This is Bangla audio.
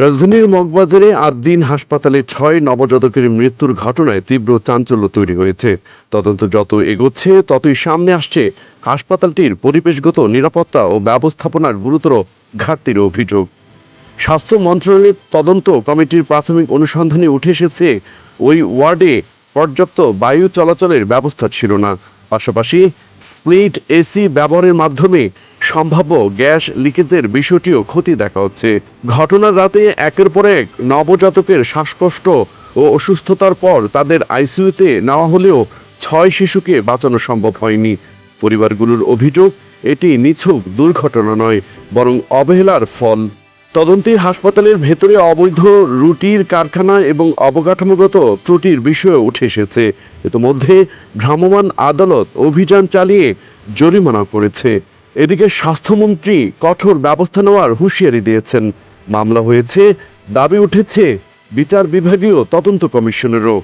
রাজধানীর মগবাজারে ৮ দিন হাসপাতালে ৬ নবজাতকের মৃত্যুর ঘটনায় তীব্র চাঞ্চল্য তৈরি হয়েছে। তদন্ত যত এগোচ্ছে ততই সামনে আসছে হাসপাতালটির পরিবেশগত নিরাপত্তা ও ব্যবস্থাপনার গুরুতর ঘাটতির অভিযোগ। স্বাস্থ্য মন্ত্রণালয়ের তদন্ত কমিটির প্রাথমিক অনুসন্ধানে উঠে এসেছে ওই ওয়ার্ডে পর্যাপ্ত বায়ু চলাচলের ব্যবস্থা ছিল না। পাশাপাশি স্প্লিট এসি ব্যবহারের মাধ্যমে সম্ভাব্য গ্যাস লিকেজের বিষয়টিও ক্ষতি দেখা হচ্ছে। ঘটনার রাতে একের পর এক নবজাতকের শ্বাসকষ্ট ও অসুস্থতার পর তাদের আইসিইউতে নেওয়া হলেও ৬ শিশুকে বাঁচানো সম্ভব হয়নি। পরিবারগুলোর অভিযোগ, এটি নিছক দুর্ঘটনা নয়, বরং অবহেলার ফল। তদন্তে হাসপাতালের ভেতরে অবৈধ রুটির কারখানা এবং অবকাঠামোগত ত্রুটির বিষয়ে উঠে এসেছে। ইতোমধ্যে ভ্রাম্যমাণ আদালত অভিযান চালিয়ে জরিমানা করেছে। এদিকে স্বাস্থ্যমন্ত্রী কঠোর ব্যবস্থা নেওয়ার হুঁশিয়ারি দিয়েছেন। মামলা হয়েছে, দাবি উঠেছে বিচার বিভাগীয় তদন্ত কমিশনেরও।